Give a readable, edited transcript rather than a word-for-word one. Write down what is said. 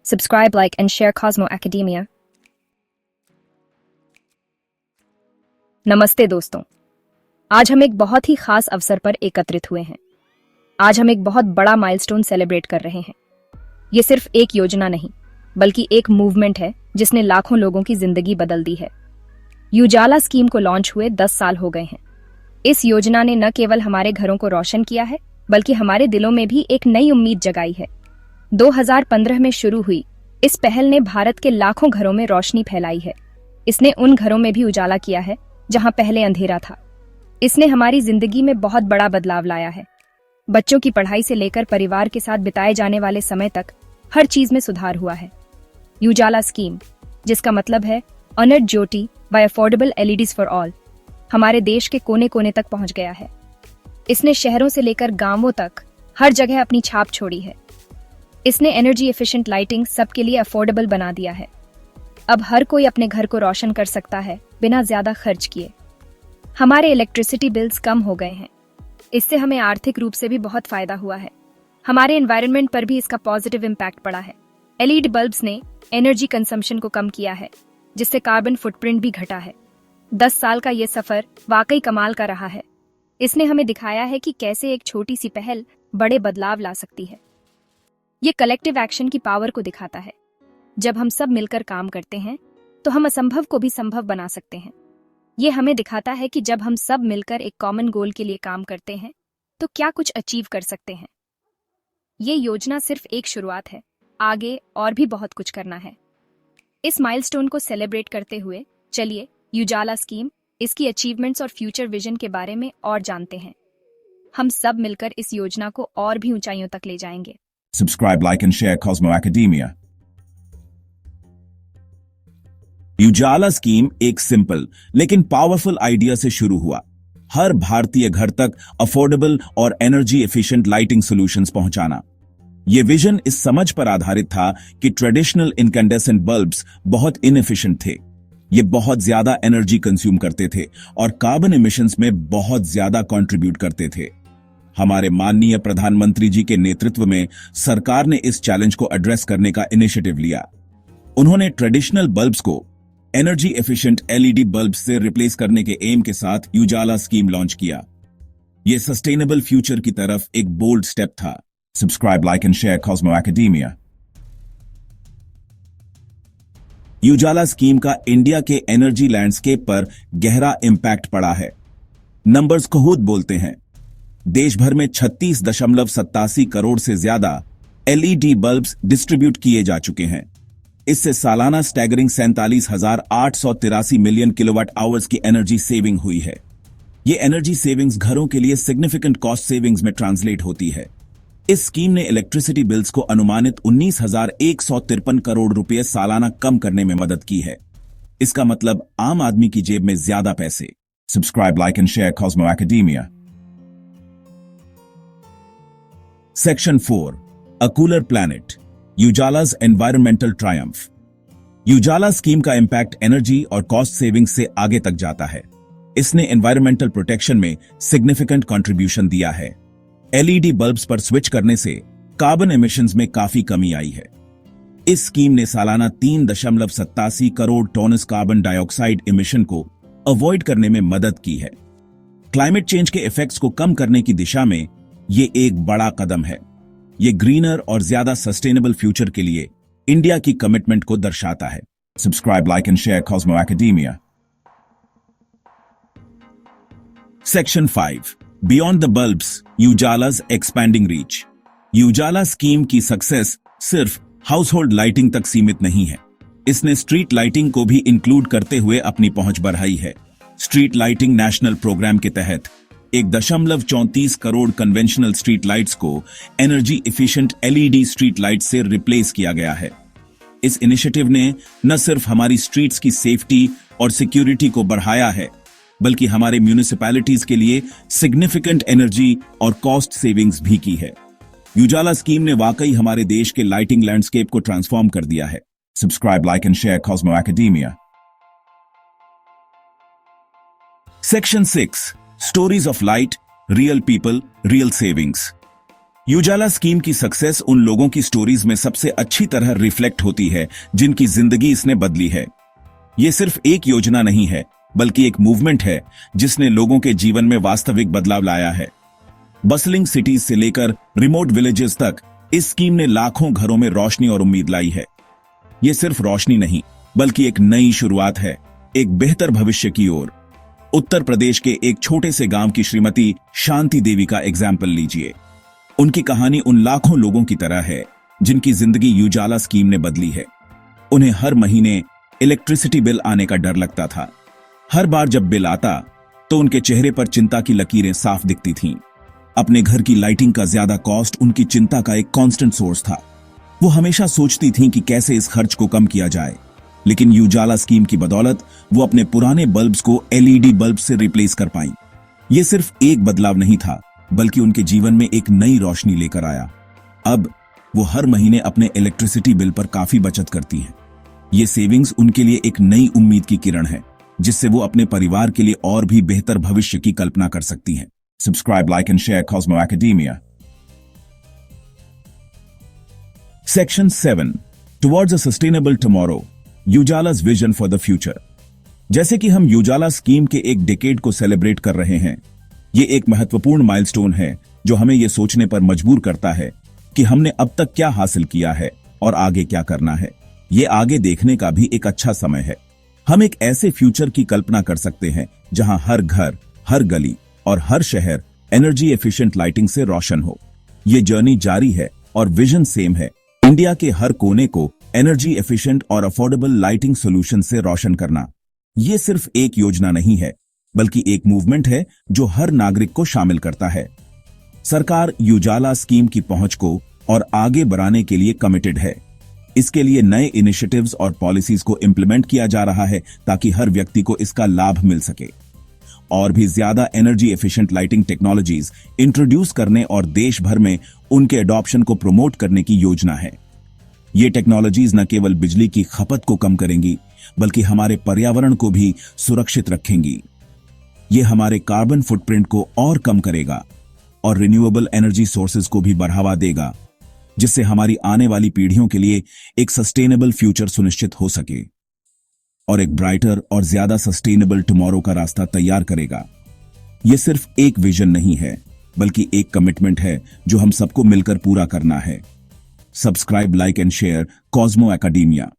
Subscribe, like, and share Cosmo Academia. नमस्ते दोस्तों, आज हम एक बहुत ही खास अवसर पर एकत्रित हुए हैं। आज हम एक बहुत बड़ा माइलस्टोन सेलिब्रेट कर रहे हैं। ये सिर्फ एक योजना नहीं, बल्कि एक मूवमेंट है जिसने लाखों लोगों की जिंदगी बदल दी है। उजाला स्कीम को लॉन्च हुए 10 साल हो गए हैं। इस योजना ने न केवल हमारे घरों को रोशन किया है, बल्कि हमारे दिलों में भी एक नई उम्मीद जगाई है। 2015 में शुरू हुई इस पहल ने भारत के लाखों घरों में रोशनी फैलाई है। इसने उन घरों में भी उजाला किया है जहां पहले अंधेरा था। इसने हमारी जिंदगी में बहुत बड़ा बदलाव लाया है। बच्चों की पढ़ाई से लेकर परिवार के साथ बिताए जाने वाले समय तक हर चीज में सुधार हुआ है। उजाला स्कीम, जिसका मतलब है Unnat Jyoti by affordable LEDs for all, हमारे देश के कोने कोने तक पहुंच गया है। इसने शहरों से लेकर गांवों तक हर जगह अपनी छाप छोड़ी है। इसने एनर्जी एफिशिएंट लाइटिंग सबके लिए अफोर्डेबल बना दिया है। अब हर कोई अपने घर को रोशन कर सकता है बिना ज्यादा खर्च किए। हमारे इलेक्ट्रिसिटी बिल्स कम हो गए हैं। इससे हमें आर्थिक रूप से भी बहुत फायदा हुआ है। हमारे एनवायरनमेंट पर भी इसका पॉजिटिव इम्पैक्ट पड़ा है। एलईडी बल्ब्स ने एनर्जी कंजम्पशन को कम किया है, जिससे कार्बन फुटप्रिंट भी घटा है। 10 साल का ये सफर वाकई कमाल का रहा है। इसने हमें दिखाया है कि कैसे एक छोटी सी पहल बड़े बदलाव ला सकती है। ये कलेक्टिव एक्शन की पावर को दिखाता है। जब हम सब मिलकर काम करते हैं तो हम असंभव को भी संभव बना सकते हैं। ये हमें दिखाता है कि जब हम सब मिलकर एक कॉमन गोल के लिए काम करते हैं तो क्या कुछ अचीव कर सकते हैं। ये योजना सिर्फ एक शुरुआत है, आगे और भी बहुत कुछ करना है। इस माइलस्टोन को सेलिब्रेट करते हुए चलिए उजाला स्कीम, इसकी अचीवमेंट्स और फ्यूचर विजन के बारे में और जानते हैं। हम सब मिलकर इस योजना को और भी ऊंचाइयों तक ले जाएंगे। Subscribe, like, and share Cosmo Academia. Ujala scheme एक सिंपल लेकिन पावरफुल आइडिया से शुरू हुआ। हर भारतीय घर तक अफोर्डेबल और एनर्जी एफिशिएंट लाइटिंग सॉल्यूशंस पहुंचाना। यह विजन इस समझ पर आधारित था कि ट्रेडिशनल इनकैंडेसेंट बल्ब्स बहुत इनएफिशिएंट थे। ये बहुत ज्यादा एनर्जी कंज्यूम करते थे और कार्बन इमिशंस में बहुत ज्यादा कंट्रीब्यूट करते थे। हमारे माननीय प्रधानमंत्री जी के नेतृत्व में सरकार ने इस चैलेंज को एड्रेस करने का इनिशिएटिव लिया। उन्होंने ट्रेडिशनल बल्ब्स को एनर्जी एफिशिएंट एलईडी बल्ब्स से रिप्लेस करने के एम के साथ उजाला स्कीम लॉन्च किया। यह सस्टेनेबल फ्यूचर की तरफ एक बोल्ड स्टेप था। Subscribe, like, and share cosmo academia. Ujala scheme का इंडिया के एनर्जी लैंडस्केप पर गहरा इंपैक्ट पड़ा है। नंबर्स खुद बोलते हैं। देश भर में 36.87 करोड़ से ज्यादा एलईडी बल्ब्स डिस्ट्रीब्यूट किए जा चुके हैं। इससे सालाना स्टैगरिंग 47,883 मिलियन किलोवाट आवर्स की एनर्जी सेविंग हुई है। ये एनर्जी सेविंग्स घरों के लिए सिग्निफिकेंट कॉस्ट सेविंग्स में ट्रांसलेट होती है। इस स्कीम ने इलेक्ट्रिसिटी बिल्स को अनुमानित 19,153 करोड़ रुपए सालाना कम करने में मदद की है। इसका मतलब आम आदमी की जेब में ज्यादा पैसे। Subscribe, like, and share cosmo academia. Section 4, A Cooler Planet, Ujala's environmental triumph. Ujala scheme का इंपैक्ट एनर्जी और कॉस्ट सेविंग से आगे तक जाता है। इसने एनवायरमेंटल प्रोटेक्शन में सिग्निफिकेंट कंट्रीब्यूशन दिया है। एलईडी बल्ब्स पर स्विच करने से कार्बन एमिशंस में काफी कमी आई है। इस स्कीम ने सालाना 3.87 crore TownAce carbon dioxide emission को अवॉइड करने में मदद की है। क्लाइमेट चेंज के इफेक्ट्स को कम करने की दिशा में ये एक बड़ा कदम है। ये ग्रीनर और ज्यादा सस्टेनेबल फ्यूचर के लिए इंडिया की कमिटमेंट को दर्शाता है। Subscribe, like, and share cosmo academia. Section 5, beyond the bulbs, Ujala's expanding reach. Ujala scheme की सक्सेस सिर्फ हाउस होल्ड लाइटिंग तक सीमित नहीं है। इसने स्ट्रीट लाइटिंग को भी इंक्लूड करते हुए अपनी पहुंच बढ़ाई है। स्ट्रीट लाइटिंग नेशनल प्रोग्राम के तहत 1.34 करोड़ कन्वेंशनल स्ट्रीट लाइट्स को energy efficient LED street light से रिप्लेस किया गया है। इस इनिशिएटिव ने न सिर्फ हमारी स्ट्रीट्स की सेफ्टी और सिक्योरिटी को बढ़ाया है, बल्कि हमारे म्यूनिसिपैलिटीज के लिए सिग्निफिकेंट एनर्जी और कॉस्ट सेविंग्स भी की है। उजाला स्कीम ने वाकई हमारे देश के लाइटिंग लैंडस्केप को ट्रांसफॉर्म कर दिया है। Subscribe, like, and share cosmo academia. Section 6, Stories of Light, Real People, Real Savings। Ujala scheme की सक्सेस उन लोगों की स्टोरीज में सबसे अच्छी तरह रिफ्लेक्ट होती है जिनकी जिंदगी इसने बदली है। ये सिर्फ एक योजना नहीं है, बल्कि एक मूवमेंट है जिसने लोगों के जीवन में वास्तविक बदलाव लाया है। बसलिंग सिटीज से लेकर रिमोट विलेजेस तक इस स्कीम ने लाखों घरों में रोशनी और उम्मीद लाई है। ये सिर्फ रोशनी नहीं, बल्कि एक नई शुरुआत है, एक बेहतर भविष्य की ओर। उत्तर प्रदेश के एक छोटे से गांव की श्रीमती शांति देवी का एग्जाम्पल लीजिए। उनकी कहानी उन लाखों लोगों की तरह है जिनकी जिंदगी उजाला स्कीम ने बदली है। उन्हें हर महीने इलेक्ट्रिसिटी बिल आने का डर लगता था। हर बार जब बिल आता तो उनके चेहरे पर चिंता की लकीरें साफ दिखती थीं। अपने घर की लाइटिंग का ज्यादा कॉस्ट उनकी चिंता का एक कांस्टेंट सोर्स था। वो हमेशा सोचती थीं कि कैसे इस खर्च को कम किया जाए, लेकिन उजाला स्कीम की बदौलत वो अपने पुराने बल्ब्स को एलईडी बल्ब से रिप्लेस कर पाईं। ये सिर्फ एक बदलाव नहीं था, बल्कि उनके जीवन में एक नई रोशनी लेकर आया। अब वो हर महीने अपने इलेक्ट्रिसिटी बिल पर काफी बचत करती हैं। ये सेविंग्स उनके लिए एक नई उम्मीद की किरण है, जिससे वो अपने परिवार के लिए और भी बेहतर भविष्य की कल्पना कर सकती हैं। Subscribe, like and share Cosmo Academia. Section 7. Towards a sustainable tomorrow. Ujala's vision for the future. जैसे कि हम उजाला स्कीम के एक डेकेड को सेलिब्रेट कर रहे हैं, ये एक महत्वपूर्ण माइलस्टोन है जो हमें ये सोचने पर मजबूर करता है कि हमने अब तक क्या हासिल किया है और आगे क्या करना है। ये आगे देखने का भी एक अच्छा समय है। हम एक ऐसे फ्यूचर की कल्पना कर सकते हैं जहां हर घर, हर गली और हर शहर एनर्जी एफिशिएंट लाइटिंग से रोशन हो। ये जर्नी जारी है और विजन सेम है, इंडिया के हर कोने को एनर्जी एफिशिएंट और अफोर्डेबल लाइटिंग सॉल्यूशन से रोशन करना। ये सिर्फ एक योजना नहीं है, बल्कि एक मूवमेंट है जो हर नागरिक को शामिल करता है। सरकार उजाला स्कीम की पहुंच को और आगे बढ़ाने के लिए कमिटेड है। इसके लिए नए इनिशिएटिव्स और पॉलिसीज को इंप्लीमेंट किया जा रहा है ताकि हर व्यक्ति को इसका लाभ मिल सके। और भी ज्यादा energy efficient lighting technologies introduce करने और देश भर में उनके अडॉप्शन को प्रमोट करने की योजना है। ये टेक्नोलॉजीज न केवल बिजली की खपत को कम करेंगी, बल्कि हमारे पर्यावरण को भी सुरक्षित रखेंगी। ये हमारे कार्बन फुटप्रिंट को और कम करेगा और रिन्यूएबल एनर्जी सोर्सेज को भी बढ़ावा देगा, जिससे हमारी आने वाली पीढ़ियों के लिए एक सस्टेनेबल फ्यूचर सुनिश्चित हो सके और एक ब्राइटर और ज्यादा सस्टेनेबल टुमारो का रास्ता तैयार करेगा। यह सिर्फ एक विजन नहीं है, बल्कि एक कमिटमेंट है जो हम सबको मिलकर पूरा करना है। Subscribe, like and share cosmo academia.